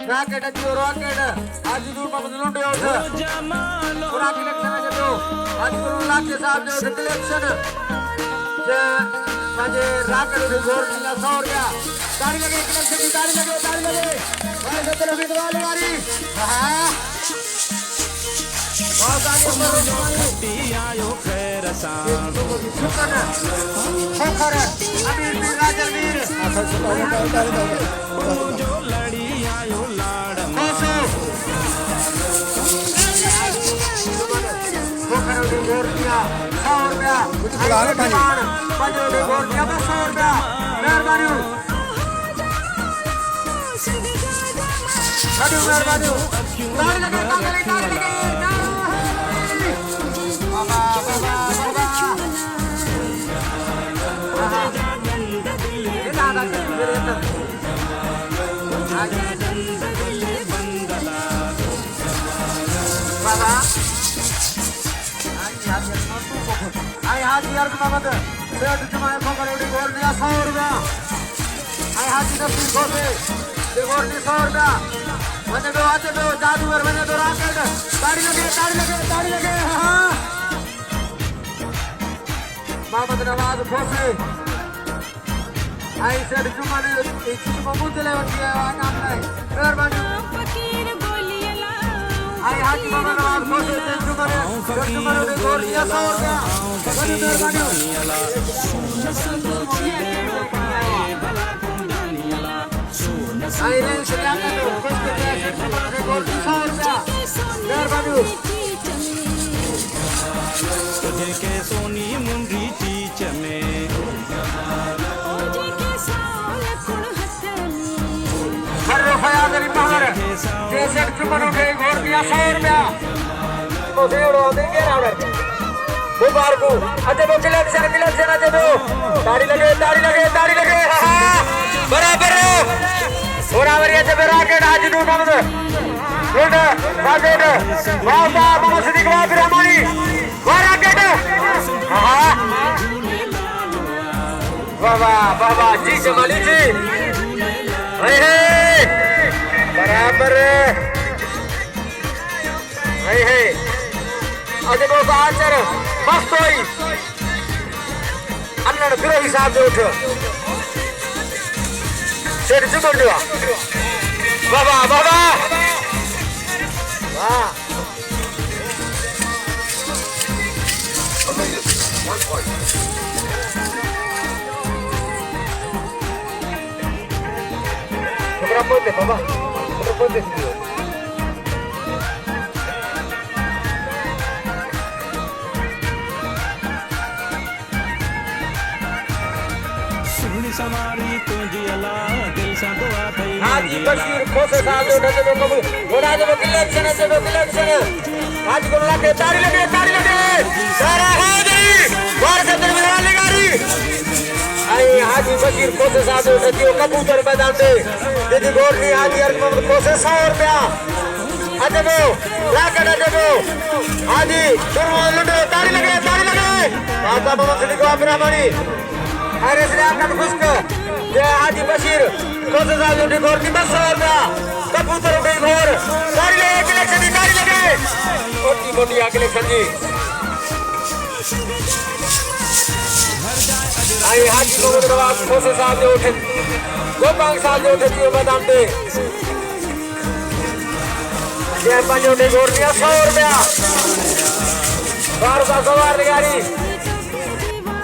Rocket at your rocket. As you do, Papa, don't do it. Rocket at the आज गुरु लाके साहब जो selection जे साजे राकेट उड़े गोर निया सौर गया तारी लगे सिलेक्शन की तारी लगे भाई सत्तर अभी दवाली वाली हाँ बहुत आगे बढ़ो आयो खैर शाम शुक्र अभी भी राजवीर जो लड़ी आयो लाड़ गोरनिया 100 रुपया कुछ बुला ले भाई पंजोड़े गोरनिया बस 100 रुपया मेहरबानी मेहरबानी ताली लगे बाबा ये दादा मेरे बाबा आई हाजी यार मामद बेट जमाए खोकड़े गोरनिया 100 रुपया आई हाजी नफी खोसे ये गोरनी 100 रुपया मने दो आते दो जादूगर मने दो राकेट ताड़ी लगे हां मामद नवाज खोसे आई सेठ जुमाने एक मुझले वटिया काम नहीं मेहरबानी आई हाजी बाबा नवाज खोसे जुमाने गोरनिया 100 रुपया बड़ी मेहरबानी आई रेल से आके तो कुछ के गोरनी 100 रुपया मेहरबानी तुझे के सोनी मुंडी चीच में हर रुपया मेरी पहाड़ जैसे चुपन उठे गोरनिया 100 रुपया तो देवड़ो देंगे रावण बुबार को अजय वो सिलेक्शन अजय वो ताड़ी लगे हाँ बराबर बराबर ये जब राकेट आज दूर मामद रोड राकेट वाह मामा सिद्दीक वाह फिर हमारी वाह राकेट हाँ वाह जी जमाली जी हे बराबर हे अजय वो आचर मस्त होई अन्नड़ फिर हिसाब से उठ सेठ जुमल दिवा बाबा वाह ponte papá ponte समारी तुझी अला दिल सा दुआ थई हाजी बशीर खोसे साहब जो नजर को घोड़ा जो इलेक्शन आज को लगे तारी लगे सारा हाजी बार सदर में वाली गाड़ी आई हाजी बशीर खोसे साहब जो नदियो कबूतर मैदान से दीदी गोरनी हाजी अरकम खोसे 100 रुपया अजबो राकेट अजबो हाजी शुरू लुटे तारी लगे बाबा बाबा सिद्दीक वाह मणि अरे श्री आपका खुश ये हाजी बशीर खोसे साहब जो गोरनी 100 रुपया कबूतर उठे घोर तारी लगे मोटी इलेक्शन जी आई हाजी मोहम्मद नवाज खोसे साहब जो उठे गोपाल साहब जो उठे थी मैदान पे ये पंजों ने गोरनिया 100 रुपया 12 का सवार गाड़ी